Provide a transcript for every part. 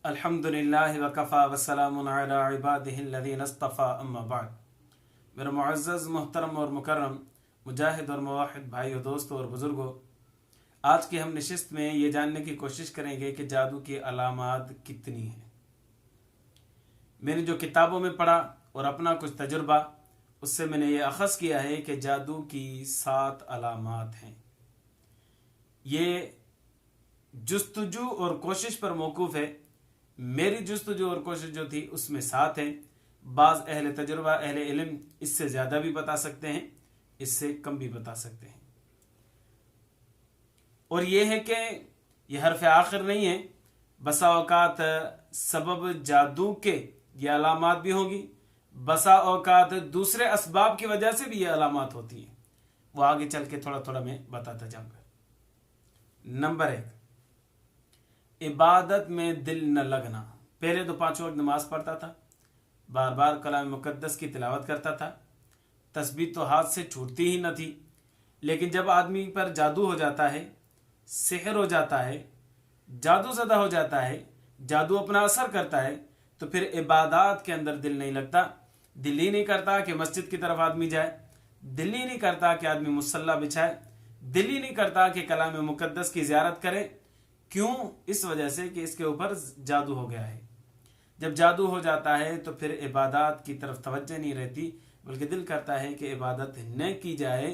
अल्हम्दुलिल्लाहि वकफ़ा वस्सलामुन अला इबादिहिल्लज़ीना इस्तफ़ा अम्मा बाद। मेरे मुअज़्ज़ज़ मोहतरम और मुकर्रम मुजाहिद और मुवाहिद भाइयों, दोस्तों और बुज़ुर्गों, आज की हम नशिस्त में ये जानने की कोशिश करेंगे कि जादू की अलामात कितनी हैं। मैंने जो किताबों में पढ़ा और अपना कुछ तजुर्बा, उससे मैंने ये अख़ज़ किया है कि जादू की 7 अलामात हैं। ये जुस्तजू और कोशिश पर मौकूफ़ है। मेरी जुस्तजू और कोशिश जो थी उसमें 7 हैं। बाज़ अहले तजुर्बा, अहले इल्म इससे ज़्यादा भी बता सकते हैं, इससे कम भी बता सकते हैं। और ये है कि यह हरफ आखिर नहीं है। बसा औकात सबब जादू के ये अलामात भी होंगी, बसा औकात दूसरे असबाब की वजह से भी ये अलामात होती हैं। वो आगे चल के थोड़ा थोड़ा मैं बताता जाऊंगा। नंबर 1, इबादत में दिल न लगना। पहले तो 5 वक्त नमाज पढ़ता था, बार बार कलाम मुकद्दस की तिलावत करता था, तस्बीह तो हाथ से छूटती ही न थी। लेकिन जब आदमी पर जादू हो जाता है, सिहर हो जाता है, जादू ज़दा हो जाता है, जादू अपना असर करता है, तो फिर इबादत के अंदर दिल नहीं लगता। दिल ही नहीं करता कि मस्जिद की तरफ आदमी जाए, दिल ही नहीं करता कि आदमी मुसल्ला बिछाए, दिल ही नहीं करता कि कलाम मुकद्दस की ज़ियारत करे। क्यों? इस वजह से कि इसके ऊपर जादू हो गया है। जब जादू हो जाता है तो फिर इबादत की तरफ तवज्जो नहीं रहती, बल्कि दिल करता है कि इबादत न की जाए,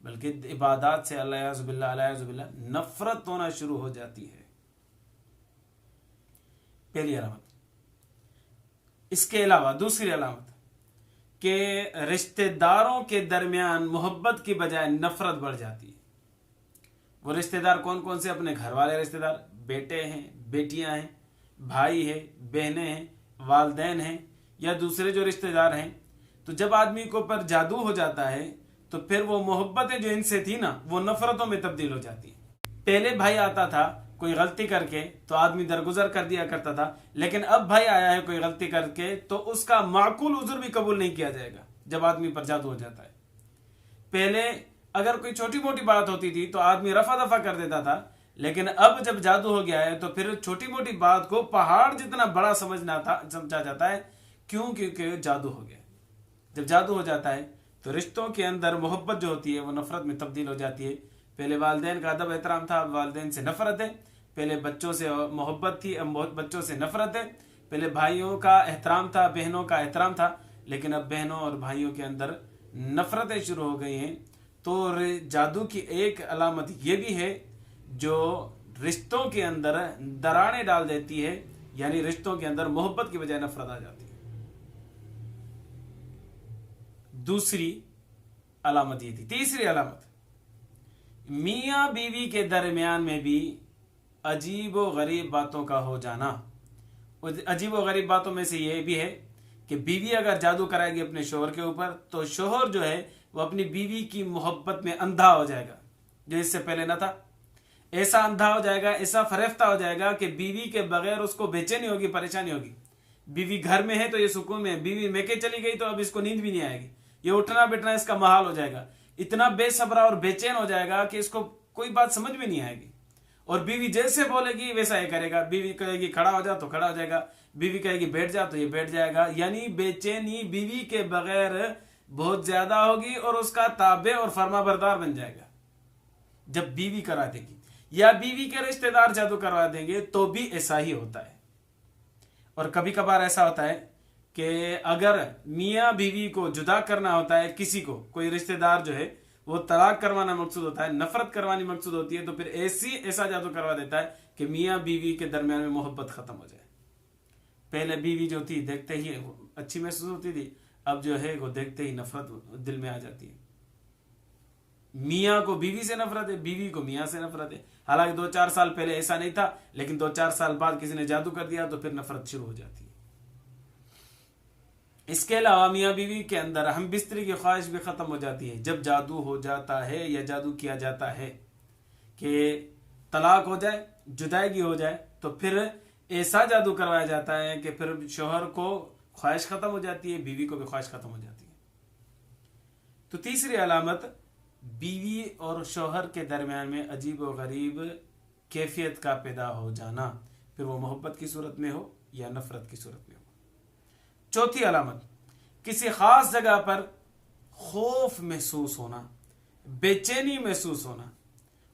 बल्कि इबादत से अल्लाह नफरत होना शुरू हो जाती है। पहली अलामत। इसके अलावा दूसरी अलामत कि रिश्तेदारों के दरमियान मोहब्बत की बजाय नफरत बढ़ जाती है। वो रिश्तेदार कौन कौन से? अपने घर वाले रिश्तेदार, बेटे हैं, बेटियां हैं, भाई है, बहनें हैं, वालदैन हैं, या दूसरे जो रिश्तेदार हैं। तो जब आदमी को पर जादू हो जाता है तो फिर वो मोहब्बतें जो इनसे थी ना, वो नफरतों में तब्दील हो जाती है। पहले भाई आता था कोई गलती करके तो आदमी दरगुजर कर दिया करता था, लेकिन अब भाई आया है कोई गलती करके तो उसका माकूल उज़्र भी कबूल नहीं किया जाएगा जब आदमी पर जादू हो जाता है। पहले अगर कोई छोटी मोटी बात होती थी तो आदमी रफा दफा कर देता था, लेकिन अब जब जादू हो गया है तो फिर छोटी मोटी बात को पहाड़ जितना बड़ा समझा जाता है। क्यों? क्योंकि जादू हो गया। जब जादू हो जाता है तो रिश्तों के अंदर मोहब्बत जो होती है वो नफरत में तब्दील हो जाती है। पहले वालदेन का अदब एहतराम था, अब वालदेन से नफरत है। पहले बच्चों से मोहब्बत थी, अब बच्चों से नफरत है। पहले भाइयों का एहतराम था, बहनों का एहतराम था, लेकिन अब बहनों और भाइयों के अंदर नफरतें शुरू हो गई हैं। तो जादू की एक अलामत ये भी है जो रिश्तों के अंदर दरारें डाल देती है, यानी रिश्तों के अंदर मोहब्बत की बजाय नफरत आ जाती है। दूसरी अलामत ये थी। तीसरी अलामत, मियाँ बीवी के दरमियान में भी अजीब व गरीब बातों का हो जाना। अजीब व गरीब बातों में से ये भी है कि बीवी अगर जादू कराएगी अपने शोहर के ऊपर तो शोहर जो है वो अपनी बीवी की मोहब्बत में अंधा हो जाएगा, जो इससे पहले न था। ऐसा अंधा हो जाएगा, ऐसा फरेफ्ता हो जाएगा कि बीवी के बगैर उसको बेचैनी होगी, परेशानी होगी। बीवी घर में है तो ये सुकून में है, बीवी मैके चली गई तो अब इसको नींद भी नहीं आएगी, ये उठना बैठना इसका महाल हो जाएगा। इतना बेसब्रा और बेचैन हो जाएगा कि इसको कोई बात समझ में नहीं आएगी। और बीवी जैसे बोलेगी वैसा ये करेगा। बीवी कहेगी खड़ा हो जा तो खड़ा हो जाएगा, बीवी कहेगी बैठ जा तो ये बैठ जाएगा। यानी बेचैनी बीवी के बगैर बहुत ज्यादा होगी और उसका ताबे और फर्माबरदार बन जाएगा जब बीवी करा देगी, या बीवी के रिश्तेदार जादू करवा देंगे तो भी ऐसा ही होता है। और कभी कभार ऐसा होता है कि अगर मियाँ बीवी को जुदा करना होता है, किसी को कोई रिश्तेदार जो है वो तलाक करवाना मकसूद होता है, नफरत करवानी मकसूद होती है, तो फिर ऐसा जादू करवा देता है कि मियाँ बीवी के दरमियान में मोहब्बत खत्म हो जाए। पहले बीवी जो थी देखते ही अच्छी महसूस होती थी, अब जो है वो देखते ही नफरत दिल में आ जाती है। मियाँ को बीवी से नफरत है, बीवी को मियाँ से नफरत है। हालांकि 2-4 साल पहले ऐसा नहीं था, लेकिन 2-4 साल बाद किसी ने जादू कर दिया तो फिर नफरत शुरू हो जाती है। इसके अलावा मियाँ बीवी के अंदर हम बिस्तरी की ख्वाहिश भी खत्म हो जाती है जब जादू हो जाता है या जादू किया जाता है कि तलाक हो जाए, जुदाई हो जाए, तो फिर ऐसा जादू करवाया जाता है कि फिर शोहर को ख्वाहिश खत्म हो जाती है, बीवी को भी ख्वाहिश खत्म हो जाती है। तो तीसरी अलामत, बीवी और शोहर के दरमियान में अजीब व गरीब कैफियत का पैदा हो जाना। پھر وہ محبت کی صورت میں ہو یا نفرت کی صورت میں ہو۔ چوتھی علامت، کسی خاص جگہ پر خوف محسوس ہونا، بے چینی محسوس ہونا،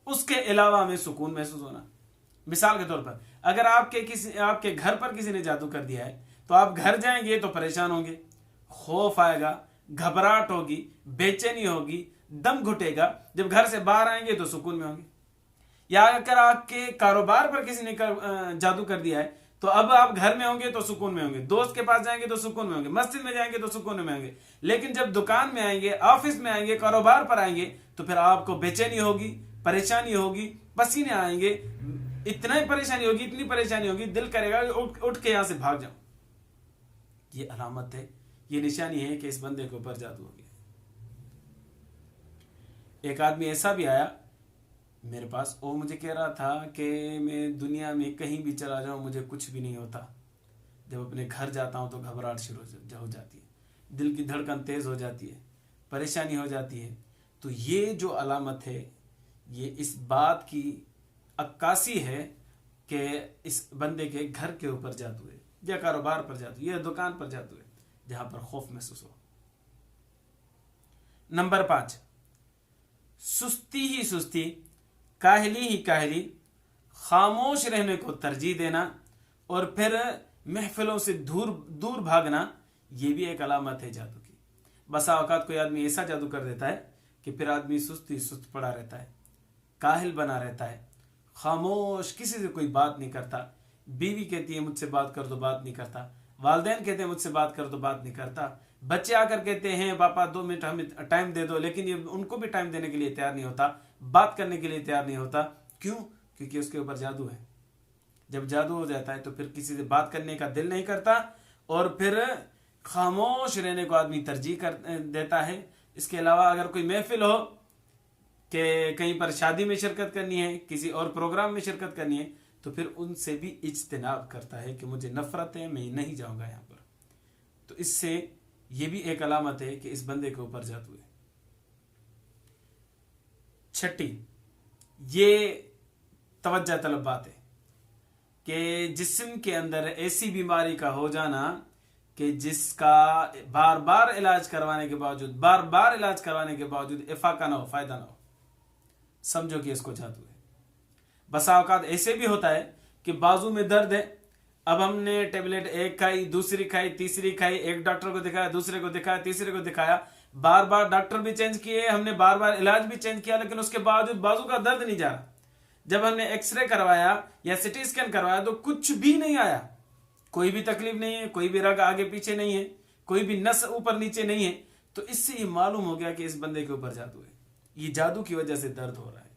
اس کے علاوہ میں سکون محسوس ہونا۔ مثال کے طور پر اگر آپ کے گھر پر کسی نے جادو کر دیا ہے تو آپ گھر جائیں گے تو پریشان ہوں گے، خوف آئے گا، گھبراہٹ ہوگی، بے چینی ہوگی، دم گھٹے گا۔ جب گھر سے باہر آئیں گے تو سکون میں ہوں گے۔ یا اگر آپ کے کاروبار پر کسی نے جادو کر دیا ہے تو اب آپ گھر میں ہوں گے تو سکون میں ہوں گے، دوست کے پاس جائیں گے تو سکون میں ہوں گے، مسجد میں جائیں گے تو سکون میں ہوں گے۔ لیکن جب دکان میں آئیں گے، آفس میں آئیں گے، کاروبار پر آئیں گے تو پھر آپ کو بے چینی ہوگی، پریشانی ہوگی، پسینے آئیں گے، اتنا ہی پریشانی ہوگی، اتنی پریشانی ہوگی، دل کرے گا اٹھ کے یہاں سے بھاگ جاؤں۔ یہ علامت ہے، یہ نشانی ہے کہ اس بندے کے اوپر جادو ہو گیا۔ ایک آدمی ایسا بھی آیا میرے پاس، وہ مجھے کہہ رہا تھا کہ میں دنیا میں کہیں بھی چلا جاؤں مجھے کچھ بھی نہیں ہوتا، جب اپنے گھر جاتا ہوں تو گھبراہٹ شروع ہو جاتی ہے، دل کی دھڑکن تیز ہو جاتی ہے، پریشانی ہو جاتی ہے۔ تو یہ جو علامت ہے یہ اس بات کی عکاسی ہے کہ اس بندے کے گھر کے اوپر جادو ہے، یا کاروبار پر جادو، یا دکان پر جادو ہے جہاں پر خوف محسوس ہو۔ نمبر 5، سستی ہی سستی، کاہلی ہی کاہلی، خاموش رہنے کو ترجیح دینا اور پھر محفلوں سے دور بھاگنا، یہ بھی ایک علامت ہے جادو کی۔ بسا اوقات کوئی آدمی ایسا جادو کر دیتا ہے کہ پھر آدمی سست پڑا رہتا ہے، کاہل بنا رہتا ہے، خاموش، کسی سے کوئی بات نہیں کرتا۔ بیوی کہتی ہے مجھ سے بات کر دو، بات نہیں کرتا۔ والدین کہتے ہیں مجھ سے بات کر دو، بات نہیں کرتا۔ بچے آ کر کہتے ہیں پاپا 2 منٹ ہمیں ٹائم دے دو، لیکن یہ ان کو بھی ٹائم دینے کے لیے تیار نہیں ہوتا، بات کرنے کے لیے تیار نہیں ہوتا۔ کیوں؟ کیونکہ اس کے اوپر جادو ہے۔ جب جادو ہو جاتا ہے تو پھر کسی سے بات کرنے کا دل نہیں کرتا اور پھر خاموش رہنے کو آدمی ترجیح دیتا ہے۔ اس کے علاوہ اگر کوئی محفل ہو کہ کہیں پر شادی میں شرکت کرنی ہے، کسی اور پروگرام میں شرکت کرنی ہے، تو پھر ان سے بھی اجتناب کرتا ہے کہ مجھے نفرت ہے، میں نہیں جاؤں گا یہاں پر۔ تو اس سے یہ بھی ایک علامت ہے کہ اس بندے کے اوپر جادو ہے۔ چھٹی، یہ توجہ طلب بات ہے کہ جسم کے اندر ایسی بیماری کا ہو جانا کہ جس کا بار بار علاج کروانے کے باوجود افاقہ نہ ہو، فائدہ نہ ہو، سمجھو کہ اس کو جادو ہے۔ بسا اوقات ایسے بھی ہوتا ہے کہ بازو میں درد ہے، اب ہم نے ٹیبلٹ ایک کھائی، دوسری کھائی، تیسری کھائی، ایک ڈاکٹر کو دکھایا، دوسرے کو دکھایا، تیسرے کو دکھایا، بار بار ڈاکٹر بھی چینج کیے، ہم نے بار بار علاج بھی چینج کیا، لیکن اس کے باوجود بازو کا درد نہیں جا رہا۔ جب ہم نے ایکس رے کروایا یا سی ٹی اسکین کروایا تو کچھ بھی نہیں آیا، کوئی بھی تکلیف نہیں ہے، کوئی بھی رگ آگے پیچھے نہیں ہے، کوئی بھی نس اوپر نیچے نہیں ہے۔ تو اس سے یہ معلوم ہو گیا کہ اس بندے کے اوپر جادو ہے، یہ جادو کی وجہ سے درد ہو رہا ہے۔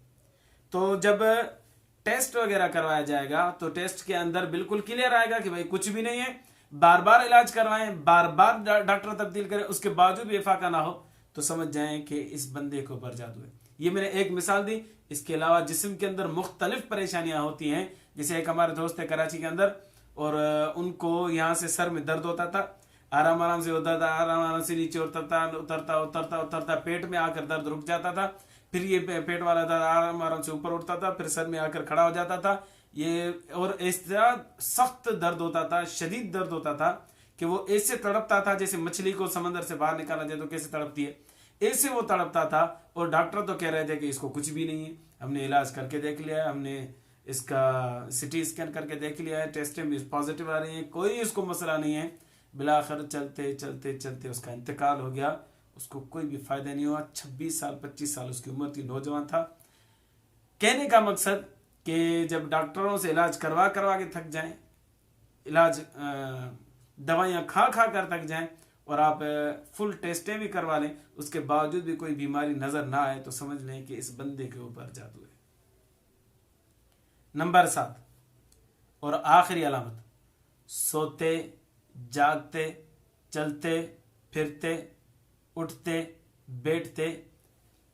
تو جب ٹیسٹ وغیرہ کروایا جائے گا تو ٹیسٹ کے اندر بالکل کلیئر آئے گا کہ بھائی کچھ بھی نہیں ہے، بار بار علاج کروائیں، بار بار ڈاکٹر تبدیل کریں، اس کے باوجود بھی افاقہ نہ ہو، تو سمجھ جائیں کہ اس بندے کے اوپر جادو ہے۔ یہ میں نے ایک مثال دی، اس کے علاوہ جسم کے اندر مختلف پریشانیاں ہوتی ہیں۔ جیسے ایک ہمارے دوست ہے کراچی کے اندر، اور ان کو یہاں سے سر میں درد ہوتا تھا، آرام سے ہوتا تھا، آرام سے نیچے اترتا، پیٹ میں آ کر درد رک جاتا تھا، پھر یہ پیٹ والا درد آرام سے اوپر اٹھتا تھا، پھر سر میں آ کر کھڑا ہو جاتا تھا۔ یہ اور اس طرح سخت درد ہوتا تھا، شدید درد ہوتا تھا کہ وہ ایسے تڑپتا تھا جیسے مچھلی کو سمندر سے باہر نکالا جائے تو کیسے تڑپتی ہے، ایسے وہ تڑپتا تھا۔ اور ڈاکٹر تو کہہ رہے تھے کہ اس کو کچھ بھی نہیں ہے، ہم نے علاج کر کے دیکھ لیا ہے، ہم نے اس کا سی ٹی اسکین کر کے دیکھ لیا ہے، ٹیسٹیں بھی پازیٹیو آ رہی ہیں، کوئی اس کو مسئلہ نہیں ہے۔ بلاخر چلتے اس کا انتقال ہو گیا، اس کو کوئی بھی فائدہ نہیں ہوا۔ 26 سال 25 سال اس کی عمر تھی، نوجوان تھا۔ کہنے کا مقصد کہ جب ڈاکٹروں سے علاج کروا کے تھک جائیں، علاج دوائیاں کھا کر تھک جائیں، اور آپ فل ٹیسٹیں بھی کروا لیں، اس کے باوجود بھی کوئی بیماری نظر نہ آئے، تو سمجھ لیں کہ اس بندے کے اوپر جادو ہے۔ نمبر 7 اور آخری علامت، سوتے، جاگتے، چلتے پھرتے، اٹھتے بیٹھتے،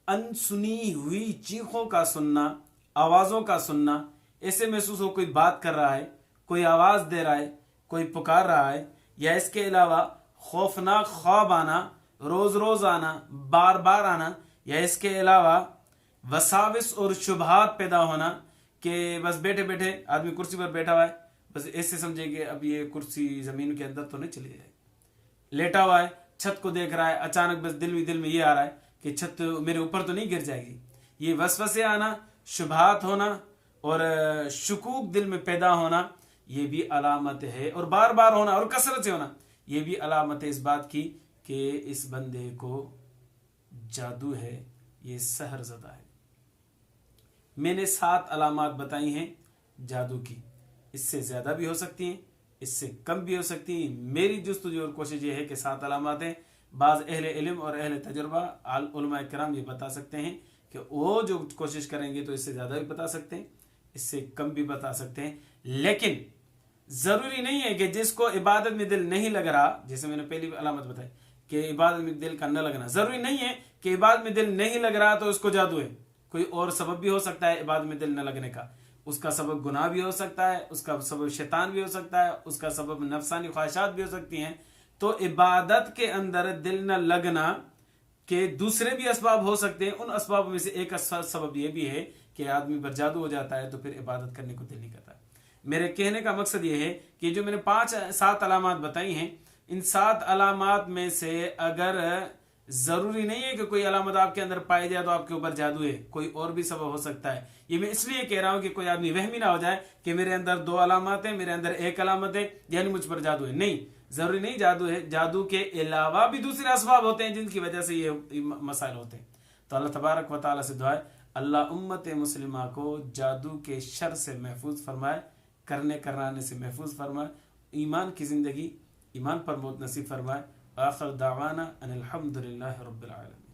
انسنی ہوئی چیخوں کا سننا، آوازوں کا سننا، ایسے محسوس ہو کوئی بات کر رہا ہے، کوئی آواز دے رہا ہے، کوئی پکار رہا ہے، یا اس کے علاوہ خوفناک خواب آنا، روز آنا، بار آنا، یا اس کے علاوہ وساوس اور شبہات پیدا ہونا کہ بس بیٹھے آدمی کرسی پر بیٹھا ہوا ہے बस ऐसे समझे कि अब ये कुर्सी जमीन के अंदर तो नहीं चली जाएगी। लेटा हुआ है, छत को देख रहा है, अचानक बस दिल में ये आ रहा है कि छत मेरे ऊपर तो नहीं गिर जाएगी। ये वसवसे आना, शुबहात होना और शुकूक दिल में पैदा होना, ये भी अलामत है। और बार बार होना और कसरत से होना, ये भी अलामत है इस बात की कि इस बंदे को जादू है, ये सहर ज़दा है। मैंने 7 अलामात बताई हैं जादू की। इससे ज्यादा भी हो सकती हैं, इससे कम भी हो सकती हैं। मेरी जुस्तजू और कोशिश ये है कि 7 अलामात हैं। बाज़ अहले इल्म और अहले तजुर्बा उलमा किराम ये बता सकते हैं कि वो जो कोशिश करेंगे तो इससे ज्यादा भी बता सकते हैं, इससे कम भी बता सकते हैं। लेकिन जरूरी नहीं है कि जिसको इबादत में दिल नहीं लग रहा, जैसे मैंने पहली अलामत बताई कि इबादत में दिल का न लगना, जरूरी नहीं है कि इबादत में दिल नहीं लग रहा तो उसको जादू है। कोई और सबब भी हो सकता है इबादत में दिल न लगने का। उसका सबब गुनाह भी हो सकता है, उसका सबब शैतान भी हो सकता है, उसका सबब नफसानी ख्वाहिशात भी हो सकती हैं। तो इबादत के अंदर दिल न लगना के दूसरे भी असबाब हो सकते हैं। उन असबाब में से एक सबब यह भी है कि आदमी पर जादू हो जाता है तो फिर इबादत करने को दिल नहीं करता। मेरे कहने का मकसद यह है कि जो मैंने 5-7 अलामात बताई हैं, इन 7 अलामात में से अगर जरूरी नहीं है कि कोई अलामत आपके अंदर पाई जाए तो आपके ऊपर जादू है, कोई और भी सबब हो सकता है। ये मैं इसलिए कह रहा हूं कि कोई आदमी वहमी ना हो जाए कि मेरे अंदर 2 अलामत है, मेरे अंदर 1 अलामत है, यानी मुझ पर जादू है। नहीं, जरूरी नहीं जादू है। जादू के अलावा भी दूसरे असबाब होते हैं जिनकी वजह से ये मसाइल होते हैं। तो अल्लाह तबारक व तआला से दुआ है अल्लाह उम्मत मुस्लिमा को जादू के शर से महफूज फरमाए, करने कराने से महफूज फरमाए, ईमान की जिंदगी, ईमान पर मौत नसीब फरमाए। आखिर दावाना अनिल हम्दुलिल्लाहि रब्बिल आलमीन।